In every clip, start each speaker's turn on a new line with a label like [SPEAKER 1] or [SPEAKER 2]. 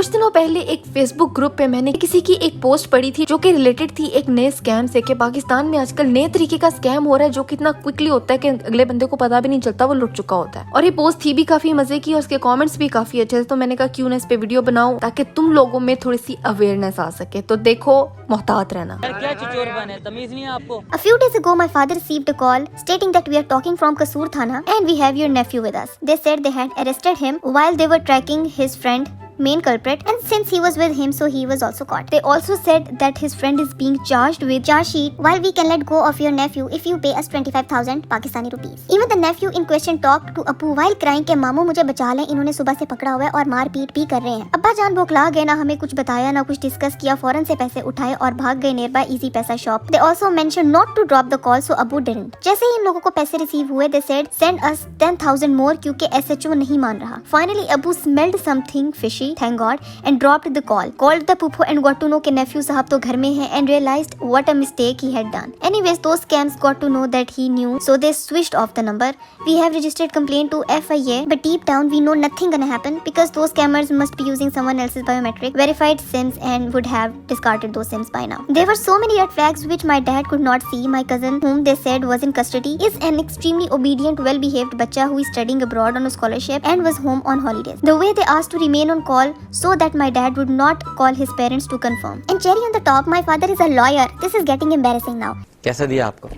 [SPEAKER 1] कुछ दिनों पहले एक फेसबुक ग्रुप पे मैंने किसी की एक पोस्ट पढ़ी थी जो कि रिलेटेड थी एक नए स्कैम से कि पाकिस्तान में आजकल नए तरीके का स्कैम हो रहा है जो कि इतना क्विकली होता है कि अगले बंदे को पता भी नहीं चलता वो लुट चुका होता है। और ये पोस्ट थी भी काफी मजे की और उसके कमेंट्स भी काफी अच्छे थे, तो मैंने कहा क्यों ना इस पे वीडियो बनाऊं ताकि तुम लोगों में थोड़ी सी अवेयरनेस आ सके। तो देखो, मोहतात रहना।
[SPEAKER 2] क्या चिचोर बने, तमीज नहीं है आपको।
[SPEAKER 3] A few days ago, my father received a call stating that we are talking from Kasoor Thana and we have your nephew with us. They said they had arrested him while they were tracking his friend, main culprit, and since he was with him, so he was also caught. They also said that his friend is being charged with charge sheet while we can let go of your nephew if you pay us 25,000 Pakistani rupees. Even the nephew in question talked to Apu while crying कि मामू मुझे बचा लें, इन्होंने सुबह से पकड़ा हुआ है और मार पीट भी कर रहे हैं। अब्बा जान बौखला गए, ना हमें कुछ बताया ना कुछ डिस्कस किया, फौरन से पैसे उठाए और भाग गए नियर बाय इजी पैसा shop. They also mentioned not to drop the call, so Abu didn't. जैसे ही इन लोगों को पैसे रिसीव हुए, they said send us 10,000 more क्योंकि SHO नहीं मान रहा। Finally Abu smelled something fishy, thank God, and dropped the call. Called the Pupo and got to know कि nephew साहब तो घर में है and realized what a mistake he had done. Anyways, those scams got to know that he knew, so they switched off the number. We have registered complaint to FIA, but deep down we know nothing gonna happen because those scammers must be using someone else's biometric verified SIMs and would have discarded those SIMs by now. There were so many red flags which my dad could not see. My cousin, whom they said was in custody, is an extremely obedient, well-behaved bachcha who is studying abroad on a scholarship and was home on holidays. The way they asked to remain on call so that my dad would not call his parents to confirm. And cherry on the top, my father is a lawyer. This is getting embarrassing now.
[SPEAKER 4] कैसा दिया आपको?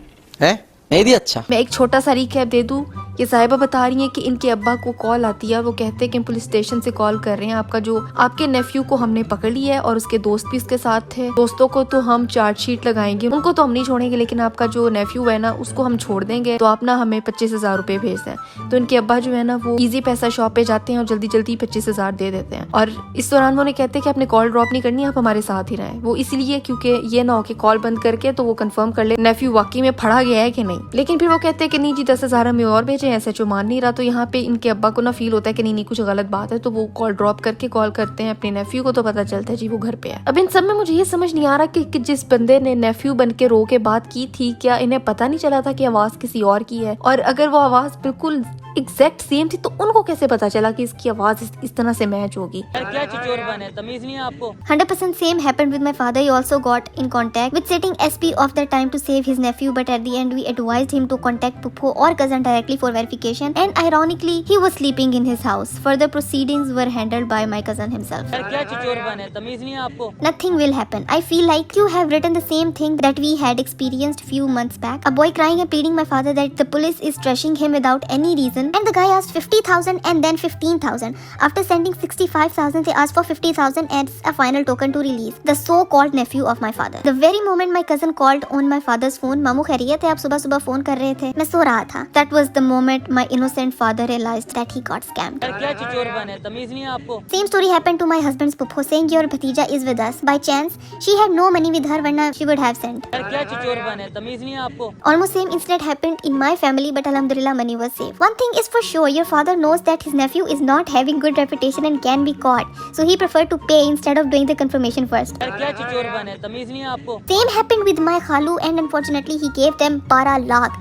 [SPEAKER 4] है? नहीं दिया? अच्छा।
[SPEAKER 1] मैं एक छोटा सा रिकैप दे दूं। ये साहिबा बता रही हैं कि इनके अब्बा को कॉल आती है, वो कहते हैं कि पुलिस स्टेशन से कॉल कर रहे हैं, आपके नेफ्यू को हमने पकड़ लिया है और उसके दोस्त भी उसके साथ थे। दोस्तों को तो हम चार्जशीट लगाएंगे, उनको तो हम नहीं छोड़ेंगे, लेकिन आपका जो नेफ्यू है ना उसको हम छोड़ देंगे, तो आप ना हमें 25,000 रुपए भेज दें। तो इनके अब्बा जो है ना वो इजी पैसा शॉप पे जाते हैं और जल्दी जल्दी 25,000 दे देते हैं। और इस दौरान वो उन्हें कहते हैं कि आपने कॉल ड्रॉप नहीं करनी, आप हमारे साथ ही रहें। वो इसलिए क्योंकि ये ना हो कि कॉल बंद करके तो वो कंफर्म कर ले नेफ्यू वाकई में फड़ा गया है कि नहीं। लेकिन फिर वो कहते हैं कि नहीं जी 10,000 हमें और भेजे, ऐसे जो मान नहीं रहा। तो यहाँ पे इनके अब्बा को ना फील होता है कि नहीं कुछ गलत बात है, तो वो कॉल ड्रॉप करके कॉल करते हैं अपने नेफ्यू को, तो पता चलता है जी वो घर पे है। अब इन सब में मुझे ये समझ नहीं आ रहा कि जिस बंदे ने नेफ्यू बन के रो के बात की थी, क्या इन्हें पता नहीं चला था कि आवाज किसी और की है? और अगर वो आवाज बिल्कुल एग्जैक्ट सेम थी तो उनको कैसे पता चला कि इसकी आवाज इस तरह से मैच होगी?
[SPEAKER 2] क्या चिचोर बने, तमीज नहीं है आपको।
[SPEAKER 3] 100% same happened with my father. He also got in contact with sitting SP of that time to save his nephew, but at the end we advised him to contact Pupo or cousin directly for verification, and ironically he was sleeping in his house. Further proceedings were handled by my cousin himself.
[SPEAKER 2] क्या चिचोर बने, तमीज नहीं है आपको।
[SPEAKER 3] Nothing will happen. I feel like you have written the same thing that we had experienced few months back. A boy crying and pleading my father that the police is trashing him without any reason, and the guy asked 50,000 and then 15,000. After sending 65,000, they asked for 50,000 as a final token to release the so-called nephew of my father. The very moment my cousin called on my father's phone, मामू खैरियत है, आप सुबह सुबह phone कर रहे थे, मैं सो रहा था. That was the moment my innocent father realized that he got scammed.
[SPEAKER 2] क्या चिचोर बने, तमीज नहीं है आपको।
[SPEAKER 3] Same story happened to my husband's Pupo, saying your bhatija is with us. By chance, she had no money with her, वरना she would have sent.
[SPEAKER 2] क्या चिचोर बने, तमीज नहीं है आपको।
[SPEAKER 3] Almost same incident happened in my family, but alhamdulillah money was safe. One thing is for sure, your father knows that his nephew is not having good reputation and can be caught, so he preferred to pay instead of doing the confirmation first.
[SPEAKER 2] क्या चिचोर बने, तमीज नहीं है आपको।
[SPEAKER 3] Same happened with my khalu, and unfortunately he gave them 12 lakh.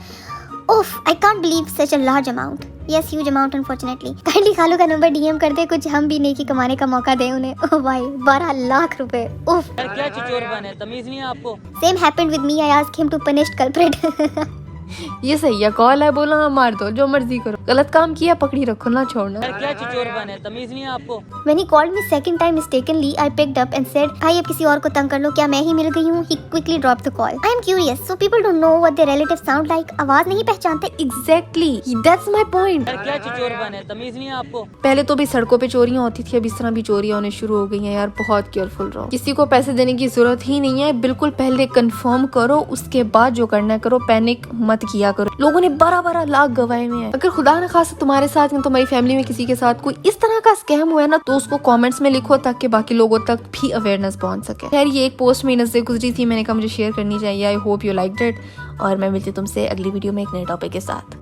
[SPEAKER 3] Oof, I can't believe such a large amount. Yes, huge amount unfortunately. Kindly खालू का number DM कर दे, कुछ हम भी नेकी कमाने का मौका दे उन्हें। ओह भाई 12 लाख रुपए। उफ।
[SPEAKER 2] क्या चिचोर बने, तमीज नहीं है आपको।
[SPEAKER 3] Same happened with me. I asked him to punish culprit.
[SPEAKER 1] ये सही है, कॉल है, बोला हाँ मार दो, जो मर्जी करो, गलत काम किया पकड़ी रखो, ना छोड़ना।
[SPEAKER 2] क्या चिचोर बने, तमीज नहीं है आपको।
[SPEAKER 3] When he called me second time mistakenly, I picked up and said, भाई अब किसी और को तंग कर लो, क्या मैं ही मिल गई हूँ? He quickly dropped the call. I am curious, so people don't know what their relatives sound like. आवाज नहीं पहचानते।
[SPEAKER 1] Exactly, that's my point.
[SPEAKER 2] क्या चिचोर बने, तमीज नहीं है आपको।
[SPEAKER 1] पहले तो भी सड़कों पे चोरियां होती थी, अब इस तरह भी चोरियां होने शुरू हो गई हैं यार, बहुत केयरफुल रहो। किसी को पैसे देने की जरूरत ही नहीं है, बिल्कुल पहले कंफर्म करो, उसके बाद जो करना है करो, पैनिक मत किया करो। लोगों ने 12-12 लाख गवाए हुए हैं। अगर खुदा न खासा तुम्हारे साथ या तुम्हारी फैमिली में किसी के साथ कोई इस तरह का स्कैम हुआ है ना, तो उसको कमेंट्स में लिखो ताकि बाकी लोगों तक भी अवेयरनेस पहुंच सके। खैर ये एक पोस्ट मेरी नजर से गुजरी थी, मैंने कहा मुझे शेयर करनी चाहिए। I hope you liked it, और मैं मिलती तुमसे अगली वीडियो में एक नए टॉपिक के साथ।